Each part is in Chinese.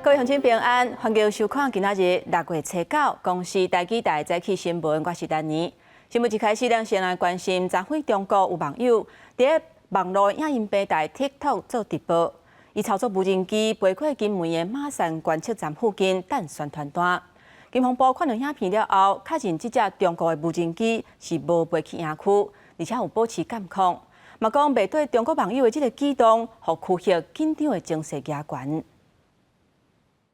各位乡亲平安，欢迎收看今仔日6月初9，公视台记台早起新闻，我是丹妮。新闻一开始，咱先来关心昨昏中国有网友伫网络影音平台 TikTok 做直播，伊操作无人机飞过金门的马山观测站附近等宣传单。金防部看到影片了后，确认这只中国的无人机是无飞去营区，而且有保持监控，嘛讲袂对中国网友的这个举动，互区域紧张的情绪加悬。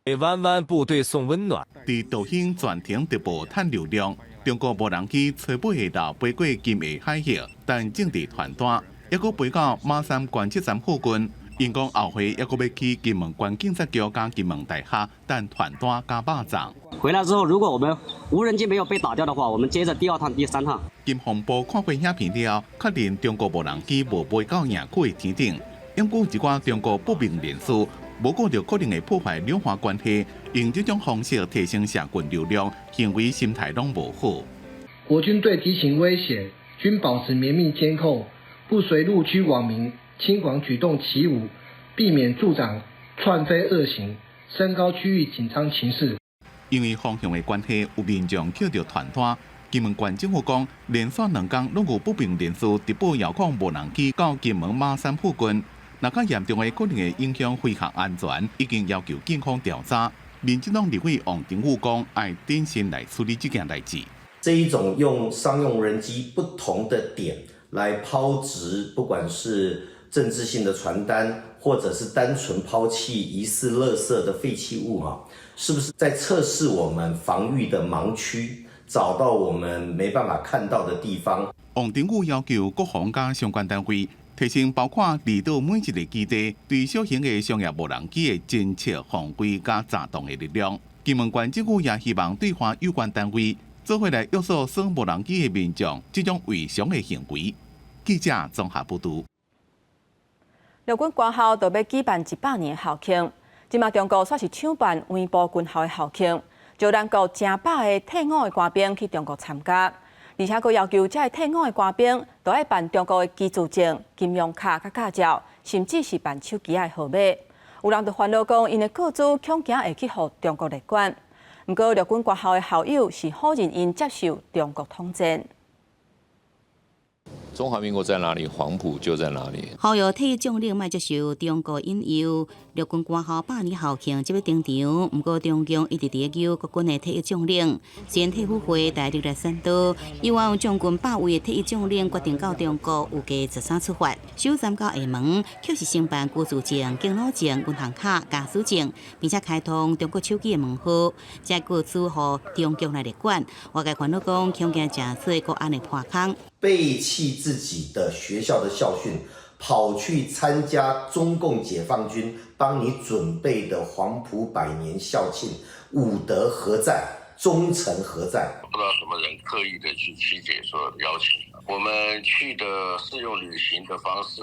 给湾湾部队送温暖。伫抖音全程直播趁流量，中国无人机吹尾下头飞过金的海域，但政治团单还佫飞到马山观测站附近。因讲后回还佫要去金门县警察局加金门大厦，但团单加霸掌。回来之后，如果我们无人机没有被打掉的话，我们接着第2趟、第3趟。金防部看过影片了，确认中国无人机无飞到营区的天顶，因过一寡中国不明人士。无顾到可能会破坏两岸关系，用这种方式提升社群流量，行为心态拢无好。国军对敌情威胁均保持绵密监控，不随陆区网民轻狂举动起舞，避免助长串非恶行，升高区域紧张情势。因为方向的关系，有民众捡到传单。金门县政府讲，连续2天拢有不明人士直播遥控无人机到金门马山附近。若较严重的可能会影响飞行安全，已经要求警方调查。民进党立委王定宇讲，爱定心来处理这件代志。这一种用商用无人机不同的点来抛掷，不管是政治性的传单，或者是单纯抛弃疑似垃圾的废弃物是不是在测试我们防御的盲区，找到我们没办法看到的地方？王定宇要求国防加相关单位。提升包括离岛每一个基地对小型的商业无人机的侦测、防规加查动的力量。金门县政府也希望对华有关单位做伙来约束耍无人机的民众这种违常的行为。记者综合报道。陆军官校就要举办100年的校庆，即马中国煞是抢办温埔军校的校庆，就咱国成百个退伍的官兵去中国参加。而且，佫要求这退伍的官兵都要办中国的居住证、金融卡、甲驾照，甚至是办手机的号码。有人就烦恼讲，因的个资恐惊会去互中国列管。不过，陆军官校的校友是否认因接受中国统战？中华民国在哪里，黄埔就在哪里。校友退役将领莫接受中国引诱，陆军官校100年校庆即要登场。不过中共一直伫求国军的退役将领，虽然退伍会大陆来宣导，以往有将近100位的退役将领决定到中国有加13出发，首站到厦门，却是申办居住证、敬老证、银行卡、驾驶证，并且开通中国手机的门户，再个资互中共来列管。外界烦恼讲，恐惊真多国安的破坑。背弃自己的学校的校训，跑去参加中共解放军帮你准备的黄埔100年校庆，武德何在？忠诚何在？不知道什么人刻意的去曲解说邀请，我们去的是用旅行的方式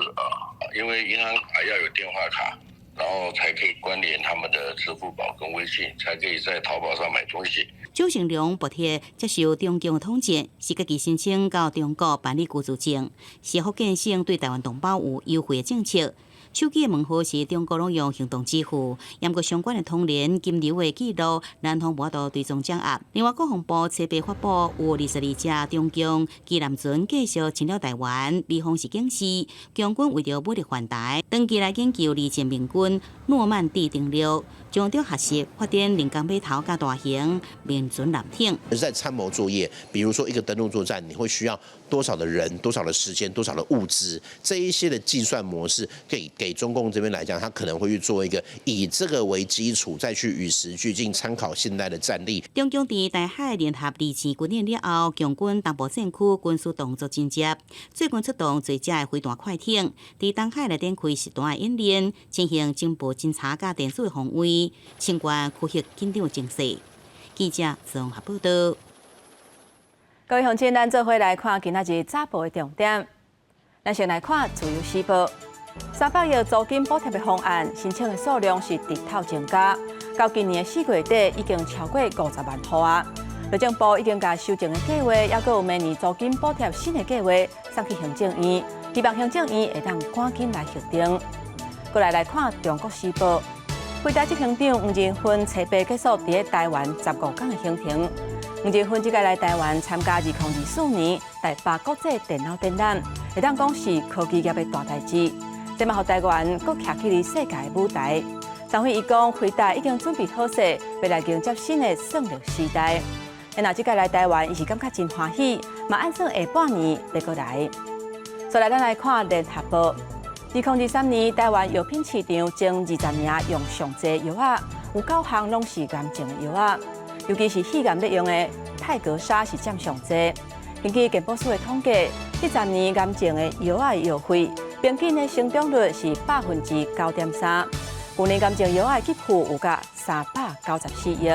因为银行卡要有电话卡，然后才可以关联他们的支付宝跟微信，才可以在淘宝上买东西。周成良补贴接受中共的统战，是家己申请到中国办理居住证，是福建省对台湾同胞有优惠的政策。手机的门户是中国拢用行动支付，也过相关的通联、金流的记录，南通无法度追踪掌握。另外，国防部册别发布有22只中共机舰船继续侵略台湾，美方是警示，共军为着武力还台，长期来研究离间民军诺曼底登陆，将中学习发展人工码头加大型民船舰艇。在参谋作业，比如说一个登陆作战，你会需要多少的人、多少的时间、多少的物资，这一些的计算模式，给中共这边来讲，他可能会去做一个以这个为基础，再去与时俱进，参考现代的战力。中共在台海联合2次军演了后，共军东部战区军事动作真接，最近出动多架的飞弹快艇，在东海内展开实弹的演练，进行情报侦查甲电子的防卫，相关区域紧张的情势。记者综合报道。各位乡亲，咱做伙来看今仔日早报的重点。咱先来看自由时报。300亿租金补贴的方案申请的数量是直头增加，到今年4月底已经超过50万户啊。内政部已经把修正的计划，也有明年租金补贴新的计划送去行政院，希望行政院会当赶紧来核定。过来看中国时报，回答执行长黄仁勋初八结束伫台湾15天的行程。黄仁勋即届来台湾参加2024年第8国际电脑展览，会当讲是科技业的大代志，这嘛，互台湾搁徛起哩世界的舞台。张辉伊讲，回答已经准备好势，要来迎接新的算力时代。那即届来台湾，伊是感觉真欢喜，嘛按算下半年要过来。再来，咱来看联合报。2023年，台湾药品市场前20名用上济药啊，有9项拢是癌症的药啊，尤其是肺癌咧用的泰格莎是占上济。根据健保署的统计，20年癌症的药啊药费平均的成长率是9.3%，去年癌症药啊给付有达394亿。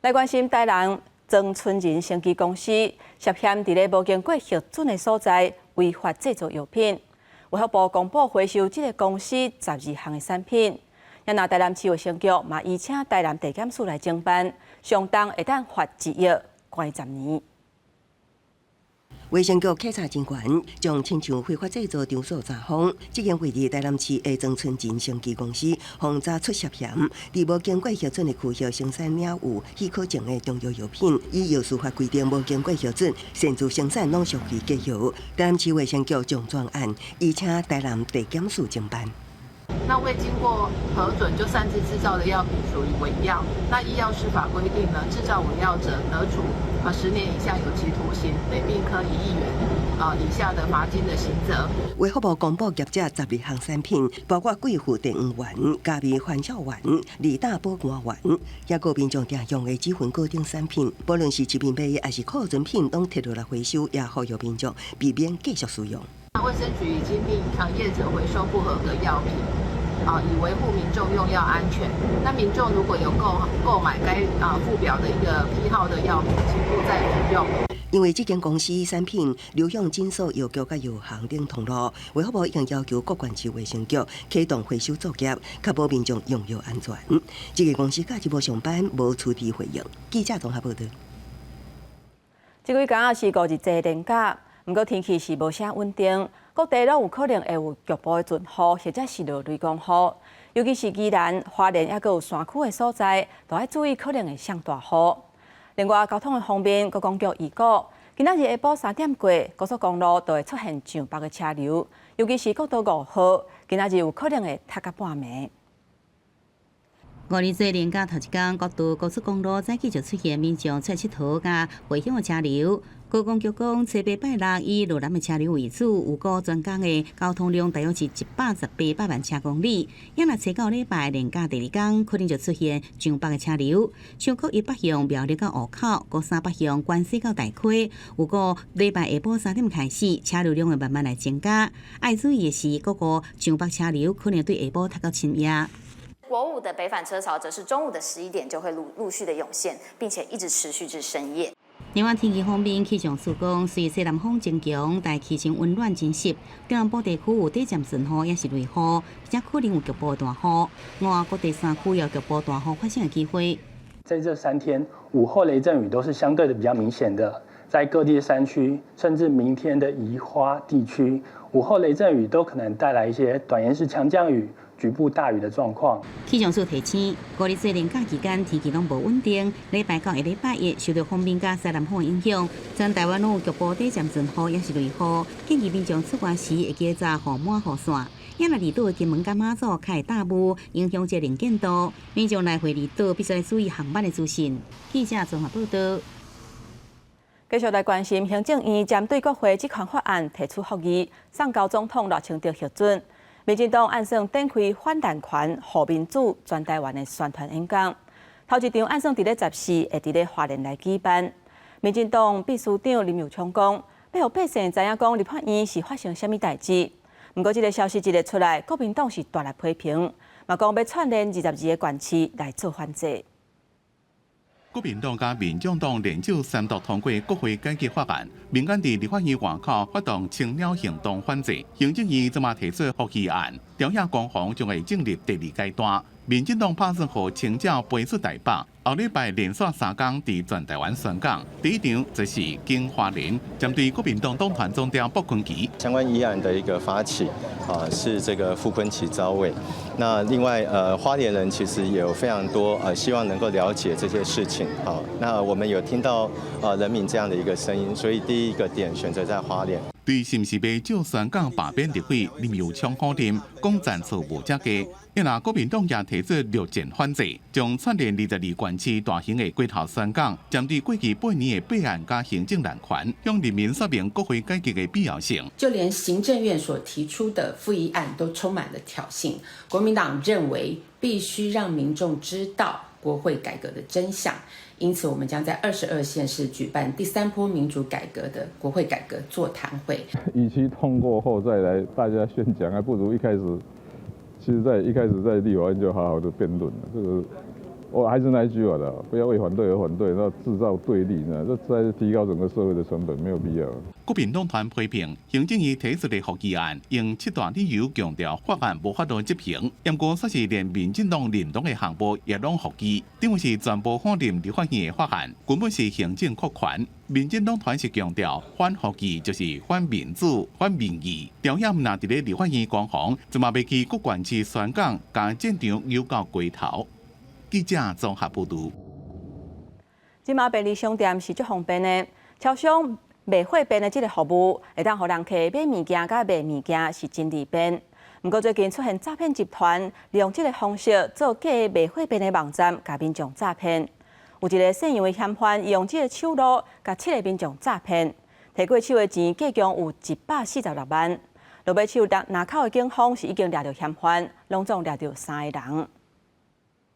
来关心台南曾春仁生技公司涉嫌伫咧无经过核准的所在违法制造药品，卫福部公布回收这个公司12项的产品。也拿台南市卫生局嘛邀请台南地检署来侦办，相当会当罚1亿，关10年。卫生局稽查警官将亲像非法制造场所查封，这间位于台南市的曾春仁生技公司，防查出涉嫌伫无经过核准的区域生产了有许可证的中药药品，依药事法规定无经过核准擅自生产拢属于假药。台南市卫生局将专案邀请台南地检署侦办。那未经过核准就擅自制造的药品属于伪药。那依药事法规定呢，制造伪药者得处10年以下有期徒刑，每并科1亿元以下的罚金的刑责。卫福部公布业者12项产品，包括贵妇电黄丸、加味欢笑丸、利大保肝丸，也个民众常用的脂粉糕等产品，不论是制品牌还是库存品，拢摕落来回收，也呼吁民众避免继续使用。卫生局已经命业者回收不合格药品，以维护民众用药安全。那民众如果有购买该附表的一个批号的药品，请勿再服用。因为这间公司产品流向诊所、药局甲药行等通路，卫福部已经要求各县市卫生局启动回收作业，确保民众用药安全。这个公司假日无上班，无处理回应。记者综合报道。这几天是5日节连假。不过天气是无啥稳定，各地拢有可能会有局部的阵雨，或者是落雷公雨。尤其是宜兰、花莲，也有山区的所在，都要注意可能会上大雨。另外，交通的方面，国公局预告，今仔日下晡3点过，高速公路都会出现上北的车流，尤其是国道5号，今仔日有可能会塞到半暝。5日节连假头一天，国道高速公路早起就出现民众出佚佗甲回乡的车流。高公局讲，初八拜六以路南的车流为主，有过全港的交通量大约是118万车公里。也若初9礼拜连假第2天，可能就出现上北的车流。像国1北向苗栗到湖口，国3北向关西到大溪，有过礼拜下晡3点开始，车流量会慢慢来增加。爱注意的是，各个上北车流可能对下晡达到深夜。国5的北返车潮则是中午的11点就会陆续的涌现，并且一直持续至深夜。另外，天气方面，气象署讲，随西南风增强，但气象温暖真湿。中南部地区有短暂阵雨，也是雷雨，而且可能有局部大雨。另外，各地山区有局部大雨发生的机会。在这3天，午后雷阵雨都是相对的比较明显的，在各地山区，甚至明天的宜花地区，午后雷阵雨都可能带来一些短延时强降雨、局部大雨的状况。气象署提醒，5日节连假期间天气拢无稳定，礼拜9、礼拜1受到风面甲西南风的影响，全台湾拢有局部短暂阵雨，也是雷雨。建议民众出外时会记早雨满雨伞。也若离岛的金门甲马祖开大雾，影响这能见度，民众来回离岛必须注意航班的资讯。记者综合报道。继续来关心，行政院针对国会这项法案提出复议，送交总统落清德核准。民进党按算展开反弹权、护民主、全台湾的宣传演讲。头一场按算伫咧14会伫咧花莲来举办。民进党秘书长林佑昌讲，要让百姓知影讲立法院是发生什么代志。不过，这个消息一日出来，国民党是大力批评，嘛讲要串联22个县市来做反制。国民党甲民众党联手三读通过国会改革法案，民间伫立法院外口发动青鸟行动反制。行政院即马提出复议案，调野攻防将会进入第2阶段。民进党拍算予青鸟飞出台北，后礼拜连续3天伫全台湾宣讲。第一场就是经花莲，针对国民党党团总调卜坤奇相关议案的一个发起是这个傅昆萁招委。那另外花莲人其实也有非常多希望能够了解这些事情。那我们有听到人民这样的一个声音，所以第一个点选择在花莲。对是毋是要就宣讲罢免立委，林有昌否认，讲赞数无遮低。因那国民党也提出6件反制，将串联22县市大型的街头宣讲，针对过去8年的备案加行政滥权，向人民说明国会改革的必要性。就连行政院所提出的复议案都充满了挑衅。国民党认为必须让民众知道国会改革的真相，因此我们将在22县市举办第3波民主改革的国会改革座谈会。与其通过后再来大家宣讲，还不如一开始在立法院就好好的辩论了。这个我还是那一句话的，不要为反对而反对，那制造对立呢，这实在是提高整个社会的成本，没有必要。国民党团批评行政院提出的复议案，用7大理由强调法案无法度执行，不过说是连民进党认同的项目也拢复议，等于是全部放任立法院的法案，根本是行政扩权。民进党团是强调反复议就是反民主、反民意，调野若伫咧立法院攻防，就嘛要去各县市宣讲，将战场扭到龟头。记者综合报道。即马便利商店是足方便的，超商卖货便的这个服务，会当互人客买物件甲卖物件是真利便。不过最近出现诈骗集团，利用这个方式做假卖货便的网站，甲民众诈骗。有一个姓杨的嫌犯，用这个手路甲7个民众诈骗，摕过手的钱计共有146万。落尾手拿口的警方是已经抓到嫌犯，拢总抓到3个人。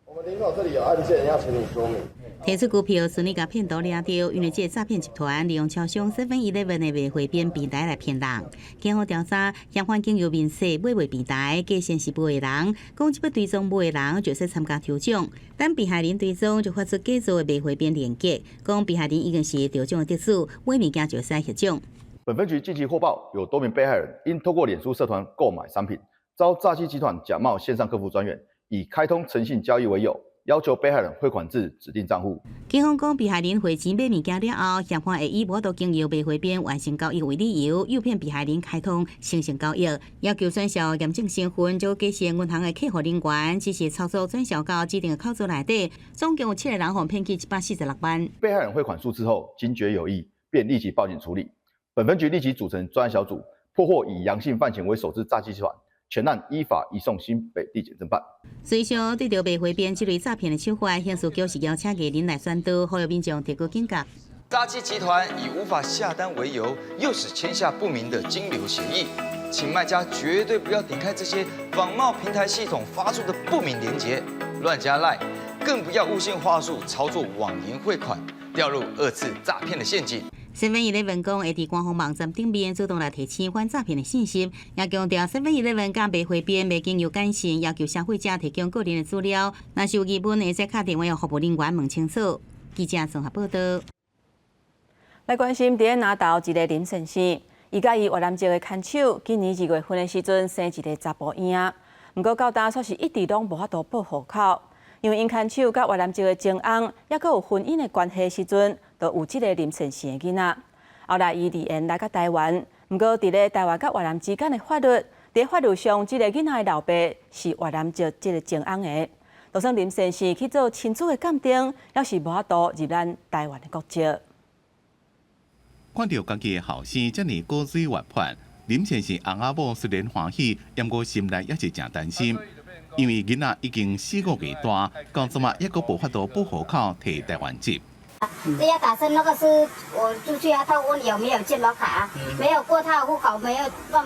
我们林口这里有案件要请你说明。提出股票顺利甲骗徒抓到，因为这个诈骗集团利用超商 7-11 的卖货便平台来骗人。警方调查，嫌犯经由面试买卖平台，假先是买的人，讲即要追踪买的人就是参加抽奖。等被害人追踪，就发出假造的卖货便链接，讲被害人已经是得奖的得主，买物件就使获奖。本分局近期获报，有多名被害人因透过脸书社团购买商品，遭诈欺集团假冒线上客服专员，以开通诚信交易为由，要求被害人汇款至指定账户。警方讲，被害人汇钱买物件了后，嫌犯会以无多经由卖货便完成交易为理由，诱骗被害人开通线上交易，要求转销验证身份，就假设银行的客户人员只是操作转销到指定的口座内底，总共有7个人被骗去146万。被害人汇款数字后，惊觉有异，便立即报警处理。本分局立即组成专案小组，破获以杨姓犯嫌为首之诈欺集团。全案依法移送新北地检侦办。随上对着卖货便这类诈骗的手法，刑事局是邀请艺人来宣导，呼吁民众提高警觉。诈欺集团以无法下单为由，诱使签下不明的金流协议，请卖家绝对不要点开这些仿冒平台系统发出的不明连结，乱加赖，更不要误信话术操作网银汇款，掉入2次诈骗的陷阱。7-11讲会伫官方网站顶面主动来提醒反诈骗的信息，也强调7-11甲卖货便未经由改善，要求消费者提供个人的资料，若是有疑问，会使打电话予服务人员问清楚。记者综合报道。来关心伫咧拿豆一个林先生，伊甲伊越南籍的牵手，今年2月份的时阵生一个查甫婴，不过到当却是一直拢无法度报户口，因为因牵手甲越南籍的前翁，也佮有婚姻的关系时阵。都有这个林先生的囡仔，后来伊离缘来到台湾，不过伫咧台湾甲越南之间的法律，伫法律上，这个囡仔的老爸是越南籍这个前翁的，就算林先生去做亲子的鉴定，也是无法度入咱台湾的国籍。看到家己的后生遮尔高水活泼，林先生翁仔某虽然欢喜，不过心内也是真担心，因为囡仔已经4-5个月大，到即马也阁无法度报户口摕台湾籍。这要打针那个是我出去啊，他问有没有健保卡，没有过他的户口，没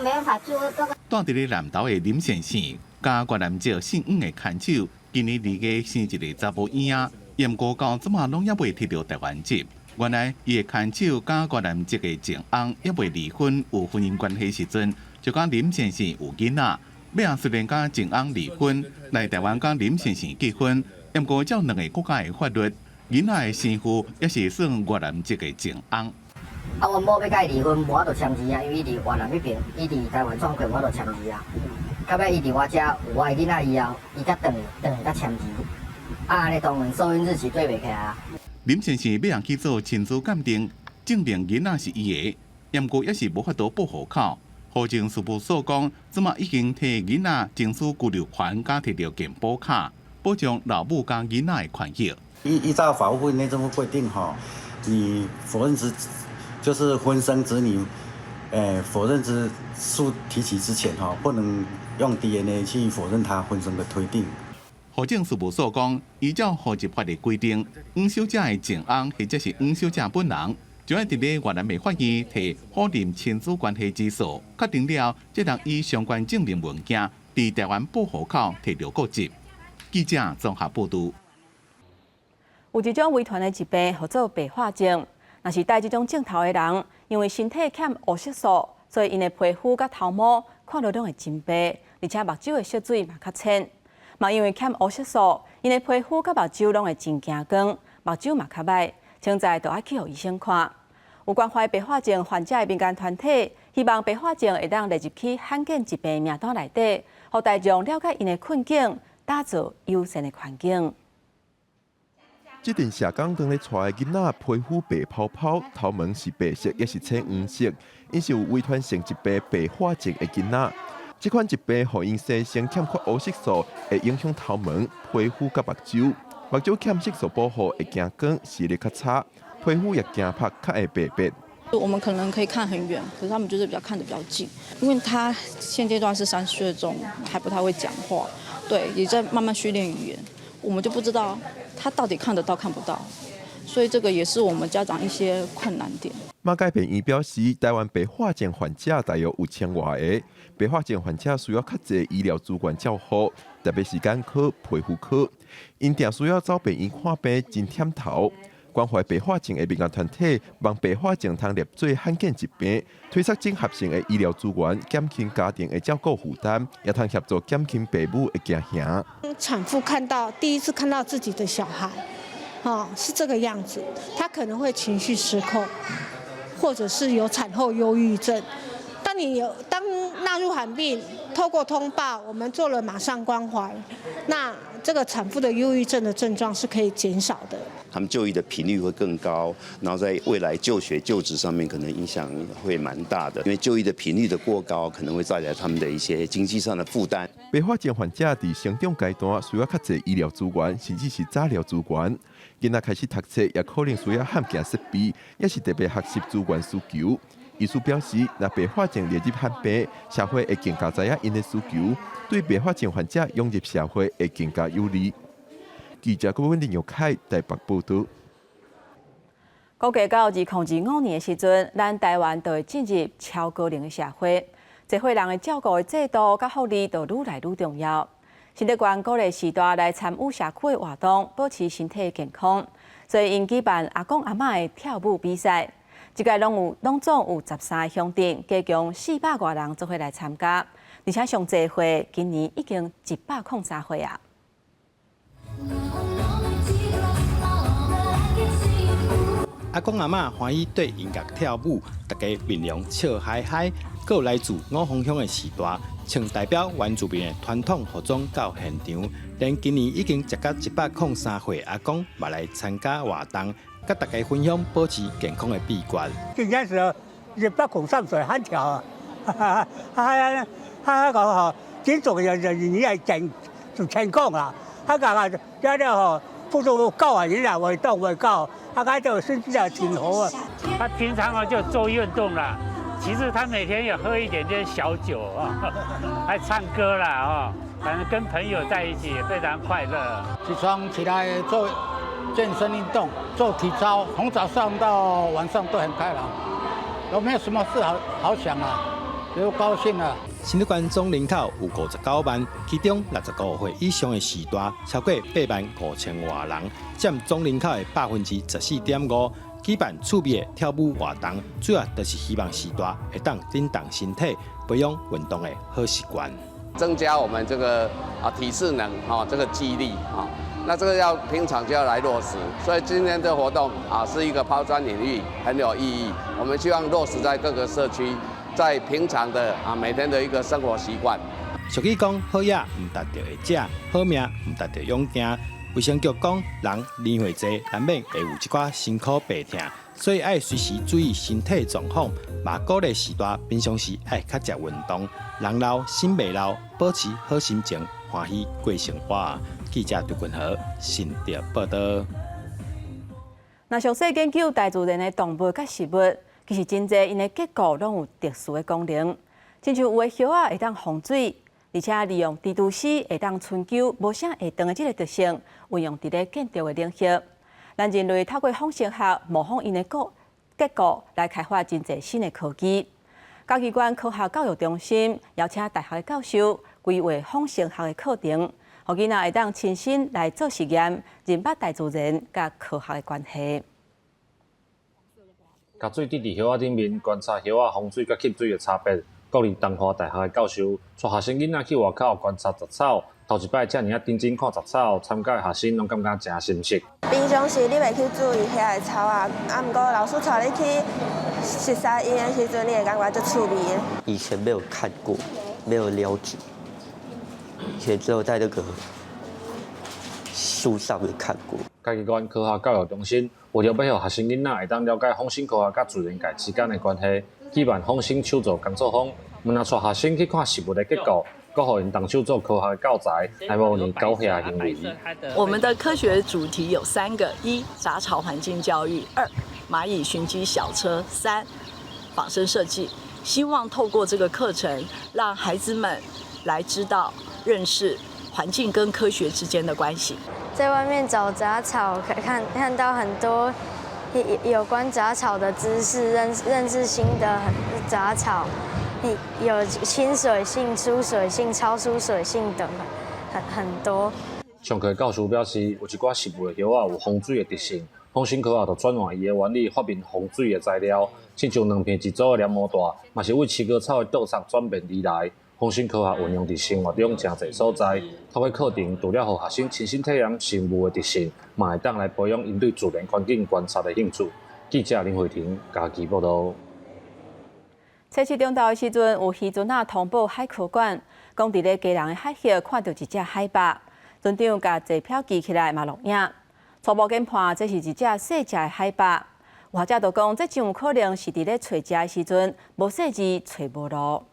办法做这个。住伫咧南投的林先生，甲越南籍姓翁的牵手，今年2月生一个查甫婴仔，不过到即马拢也未摕到台湾籍。原来伊的牵手甲越南籍的前翁也未离婚，有婚姻关系时阵，就甲林先生有囡仔。尾仔虽然甲前翁离婚，来台湾甲林先生结婚，不过照2个国家的法律。囡仔的生父也是算越南籍的前翁。阮某要甲伊离婚，无法度签字啊，因为伊伫越南迄边，伊伫台湾创过，无法度签字啊。到尾伊伫我遮有我的囡仔以后，伊才转去才签字。安尼当然受孕日期对袂起来啊。林先生要人去做亲子鉴定，证明囡仔是伊的，不过也是无法度报户口。户政事务所讲，即马已经替囡仔争取居留权，加摕到健保卡，保障老母甲囡仔的权益。依照法务部内政部规定，你否认就是婚生子女，否认之诉提起之前，不能用 DNA 去否认他婚生的推定。户政事务所讲，依照户籍法的规定，黄小姐的前翁或者是黄小姐本人，就要伫咧越南的法院提法定亲子关系之诉，确定了，才能以相关证明文件伫台湾报户口摕到国籍。记者综合报道。有一种遗传的疾病，叫做白化症。若是戴这种镜头的人，因为身体欠黑色素，所以因的皮肤甲头毛看落拢会真白，而且目睭的色水嘛较浅。嘛因为欠黑色素，因的皮肤甲目睭拢会真惊光，目睭嘛较歹，现在都爱去互医生看。有关怀白化症患者的民间团体，希望白化症会当列入去罕见疾病名单内底，互大众了解因的困境，打造友善的环境。这阵社工当咧带的囡仔皮肤白泡泡，头毛是白色，也是浅黄色，因是有遗传性疾病白化症的囡仔。这款疾病互因生成欠缺黑色素，会影响头毛、皮肤甲目睭。目睭欠色素保护会惊光，视力较差，皮肤也惊拍，较会白白。我们可能可以看很远，可是他们就是看得比较近，因为他现阶段是3岁中，还不太会讲话，对，也在慢慢训练语言。我们就不知道他到底看得到看不到，所以这个也是我们家长一些困难点。马介平医表示，台湾白化症患者大约有1000多个，白化症患者需要较侪医疗资源照护，特别是眼科、皮肤科，因定需要找病院看病，真忝头。关怀白化症的民间团体，帮白化症通列做罕见疾病，推出整合性的医疗资源，减轻家庭的照顾负担，也通协助减轻父母的惊吓。产妇第一次看到自己的小孩，是这个样子，她可能会情绪失控，或者是有产后忧郁症。当纳入罕病，透过通报，我们做了马上关怀，那这个产妇的忧郁症的症状是可以减少的。他们就医的频率会更高，然后在未来就学就职上面可能影响会蛮大的，因为就医的频率的过高，可能会带来他们的一些经济上的负担。白化症患者在成长阶段需要较侪医疗资源，甚至是早疗资源。囡仔开始读册，也可能需要罕见设备，也是特别学习资源需求。医师表示，若白化症列入罕病，社会会更加知影因的需求，对白化症患者融入社会会更加有利。记者郭文林、姚凯台北报道。估计到2025年的时阵，咱台湾就会进入超高龄的社会，社会人的照顾的制度甲福利就愈来愈重要。新德县鼓励时代来参与社区的活动，保持身体健康，所以因举办阿公阿嬷的跳舞比赛。这届拢总有13个乡镇，加共400多人做伙来参加，而且上济会今年已经103会啊。阿公阿嬷欢喜对音乐跳舞，大家面容笑嗨嗨。还有来自五峰乡的时代，请代表原住民的传统服装到现场，连今年已经食到103岁阿公也来参加活动。甲大家分享保持健康的秘诀。今年是103岁很跳啊，最重要就是你要健康啊，这了不如高啊，人家会动会高，就身体也挺好啊。他平常就做运动啦，其实他每天也喝一点点小酒啊，还唱歌啦反正跟朋友在一起也非常快乐。起床起来做健身运动，做体操，从早上到晚上都很开朗，都没有什么事好想啊，就高兴啊。新德县总人口有59万，其中65岁以上的时代超过85000多人，占总人口的14.5%。举办趣味的跳舞活动，主要就是希望时代会当振动身体，培养运动的好习惯，增加我们这个体适能这个记忆力那这个要平常就要来落实，所以今天的活动是一个抛砖引玉，很有意义。我们希望落实在各个社区，在平常的每天的一个生活习惯。俗语讲，好野唔达着会食，好命唔达着勇惊。卫生局讲，人年岁济，难免会有一寡辛苦病痛，所以爱随时注意身体状况。嘛，鼓励时代平常时爱较食运动，人老心袂老，保持好心情，欢喜过生活。记者杜君和新竹报道。那详细研究大自然的动物甲食物，其实真侪因的结构拢有特殊的功能，亲像有的叶仔会当防水，而且利用蜘蛛丝会当春久无啥会长的这个特性，运用伫咧建筑的领域。咱人类透过仿生学模仿因的结构来开发真侪新的科技。高技馆科学教育中心邀请大学的教授规划仿生学的课程。互囡仔会当亲身来做实验，认捌大自然甲科学的关系。甲水滴伫叶仔顶面，观察叶仔防水甲吸水的差别。国立东华大学的教授带学生囡仔去外口观察杂草，头一摆遮尔啊认真看杂草，参加的学生拢感觉真新鲜。平常时你袂去注意遐个草啊，毋过老师带你去熟悉伊的时阵，你会感觉足趣味的。以前没有看过，没有了解。也只有在那个书上面看过。嘉义县科学教育中心为了要让学生囡仔会当了解仿生科学甲自然界之间的关系，举办仿生手作工作坊，我们带学生去看食物的结构，搁互因动手做科学的教材，来模拟高血压行为。我们的科学主题有3个：一、杂草环境教育；二、蚂蚁寻机小车；三、仿生设计。希望透过这个课程，让孩子们来知道。认识环境跟科学之间的关系。在外面找杂草，看到很多有关杂草的知识，认识新的杂草，有亲水性、疏水性、超疏水性等很多。上课教授表示，有一寡食物的叶仔有防水的特性，仿生科学就转换伊的原理，发明防水的材料，亲像两片一组的黏膜带，嘛是为七哥草的稻草转变而来。仿生科学运用伫生活中真侪所在，透过课程，除了让学生亲身体验生物的特性，嘛会当来培养因对自然环境观察的兴趣。记者林慧婷嘉义报道。测试中昼的时阵，有渔船仔通报海科馆，讲伫咧基隆的海峡看到一只海豹，船长甲坐漂记起来嘛录影。初步研判，这是一只细只的海豹。有学者就讲，这真有可能是伫咧找食的时阵，无细字找无路。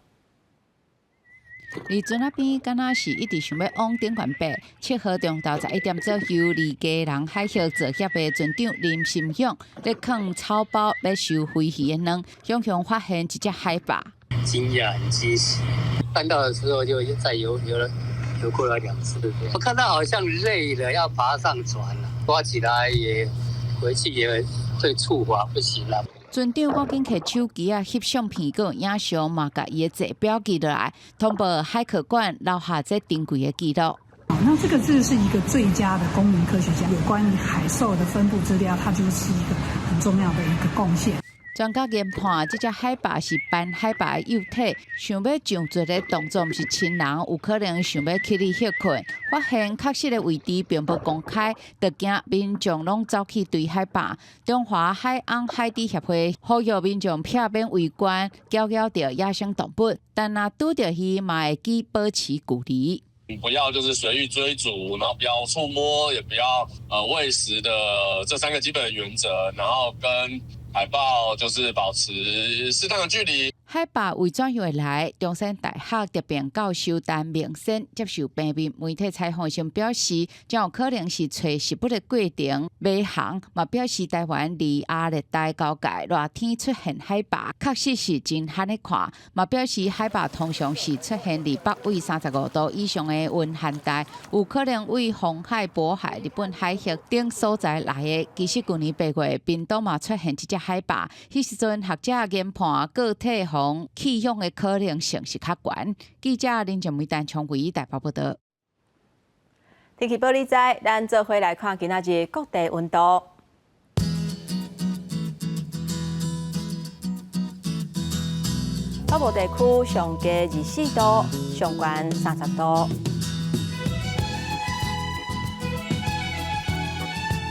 离船仔边，敢若是一直想要往顶悬爬。7号中昼11点左右，离基隆海峡作业的船长林心勇咧扛草包要收飞鱼的卵，永雄发现一只海豹。惊讶，很惊喜。看到的时候就再游过了2次。我看到好像累了，要爬上船了，抓起来也回去也会触发，不行了。船长赶紧摕手机啊翕相片，佮影像嘛，甲伊的坐标记落来，通报海科馆留下这珍贵的记录。那这个是一个最佳的公民科学家，有关于海兽的分布资料，它就是一个很重要的一个贡献。专家研判，这只海豹是斑海豹的幼体，想要上船的动作，毋是亲人，有可能想要去里休困。发现确实的位置并不公开，就惊民众拢走去追海豹。中华海岸海底协会呼吁民众避免围观，搅扰到野生动物，但若拄到伊，嘛会记保持距离。不要就是随意追逐，然后不要触摸，也不要喂食的这3个基本的原则，然后跟海豹就是保持适当的距离。海豹为怎样来？中山大学特聘教授陈明sen接受平面媒体采访时表示，将有可能是找食物的过程。马航嘛表示，台湾离亚热带交界热天出现海豹，确实是真罕的看。嘛表示，海豹通常是出现离北纬35度以上的温寒带，有可能为红海、渤海、日本海峡等所在来的。其实去年8月，屏东嘛出现一只海豹，迄时阵学者研判个体气象的可能性是较悬。记者林正梅单从为台北报道。天气报你知，咱做伙来看今仔日各地温度。北部地区上低24度，上悬30度。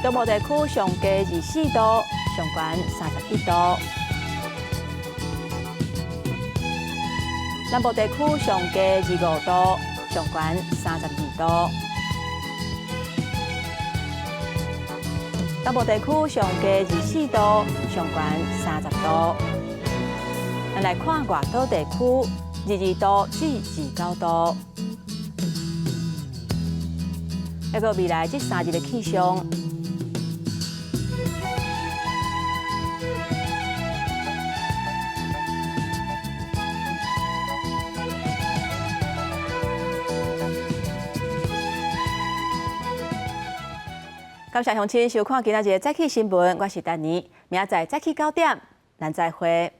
中部地区上低24度，上悬31度；南部地区上低25度，上悬32度；东部地区上低24度，上悬30度。咱来看外岛地区，22度至29度。还有未来这3日的气象。感谢乡亲收看今仔日的早起新闻，我是丹妮，明仔载早起9点，咱再会。